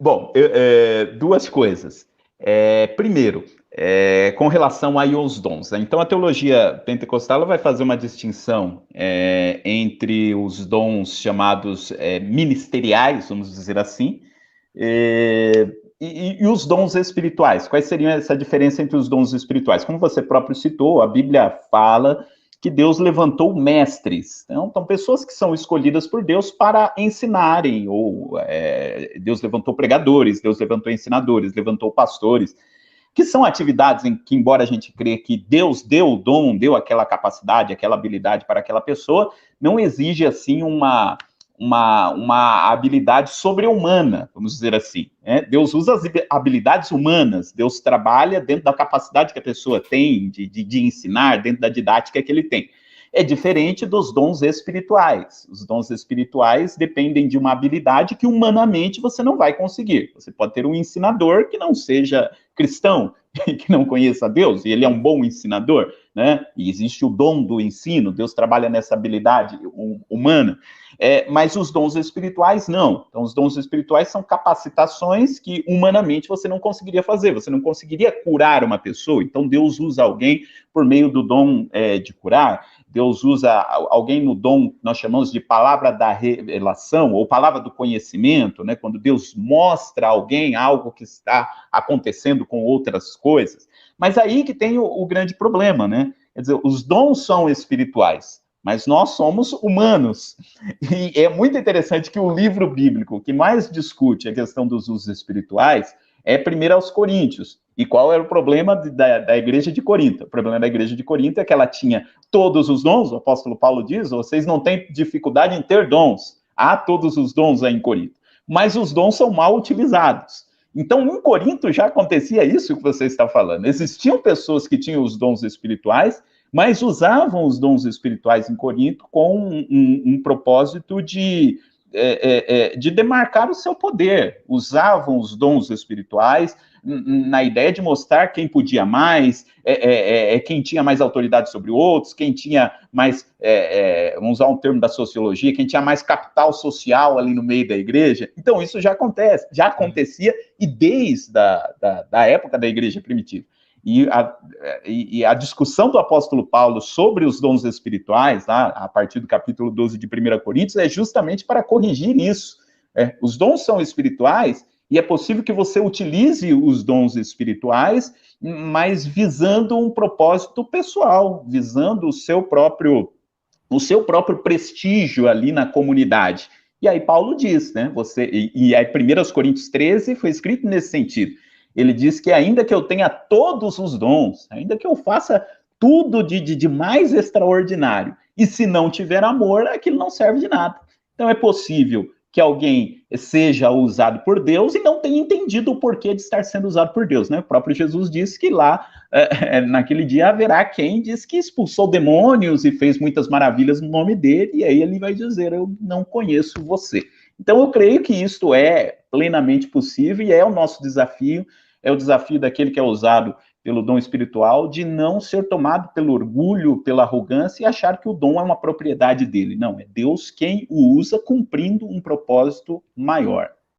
Bom, duas coisas. Primeiro, com relação aí aos dons, né? Então, a teologia pentecostal ela vai fazer uma distinção entre os dons chamados ministeriais, vamos dizer assim, é, e os dons espirituais. Quais seriam essa diferença entre os dons espirituais? Como você próprio citou, a Bíblia fala que Deus levantou mestres. Então, pessoas que são escolhidas por Deus para ensinarem, ou Deus levantou pregadores, Deus levantou ensinadores, levantou pastores, que são atividades em que, embora a gente crê que Deus deu o dom, deu aquela capacidade, aquela habilidade para aquela pessoa, não exige, assim, uma habilidade sobre-humana, vamos dizer assim. Né? Deus usa as habilidades humanas, Deus trabalha dentro da capacidade que a pessoa tem de ensinar, dentro da didática que ele tem. É diferente dos dons espirituais. Os dons espirituais dependem de uma habilidade que humanamente você não vai conseguir. Você pode ter um ensinador que não seja cristão, que não conheça Deus, e ele é um bom ensinador, né? E existe o dom do ensino, Deus trabalha nessa habilidade humana. Mas os dons espirituais, não. Então, os dons espirituais são capacitações que humanamente você não conseguiria fazer, você não conseguiria curar uma pessoa. Então, Deus usa alguém por meio do dom de curar, Deus usa alguém no dom que nós chamamos de palavra da revelação, ou palavra do conhecimento, né? Quando Deus mostra a alguém algo que está acontecendo com outras coisas. Mas aí que tem o grande problema, né? Quer dizer, os dons são espirituais, mas nós somos humanos. E é muito interessante que o livro bíblico que mais discute a questão dos usos espirituais é 1 aos Coríntios. E qual era o problema da igreja de Corinto? O problema da igreja de Corinto é que ela tinha todos os dons, o apóstolo Paulo diz, vocês não têm dificuldade em ter dons. Há todos os dons aí em Corinto. Mas os dons são mal utilizados. Então, em Corinto já acontecia isso que você está falando. Existiam pessoas que tinham os dons espirituais, mas usavam os dons espirituais em Corinto com um propósito de demarcar o seu poder. Usavam os dons espirituais na ideia de mostrar quem podia mais, quem tinha mais autoridade sobre outros, quem tinha mais, vamos usar um termo da sociologia, quem tinha mais capital social ali no meio da igreja. Então, isso já acontece, já acontecia, e desde a época da igreja primitiva. E a discussão do apóstolo Paulo sobre os dons espirituais, tá, a partir do capítulo 12 de 1 Coríntios, é justamente para corrigir isso. Os dons são espirituais, e é possível que você utilize os dons espirituais, mas visando um propósito pessoal, visando o seu próprio prestígio ali na comunidade. E aí Paulo diz, né? E aí 1 Coríntios 13 foi escrito nesse sentido. Ele diz que ainda que eu tenha todos os dons, ainda que eu faça tudo de mais extraordinário, e se não tiver amor, aquilo não serve de nada. Então é possível que alguém seja usado por Deus e não tenha entendido o porquê de estar sendo usado por Deus, né? O próprio Jesus disse que lá, naquele dia, haverá quem diz que expulsou demônios e fez muitas maravilhas no nome dele, e aí ele vai dizer, eu não conheço você. Então eu creio que isto é plenamente possível e é o nosso desafio, é o desafio daquele que é usado pelo dom espiritual, de não ser tomado pelo orgulho, pela arrogância e achar que o dom é uma propriedade dele. Não, é Deus quem o usa cumprindo um propósito maior.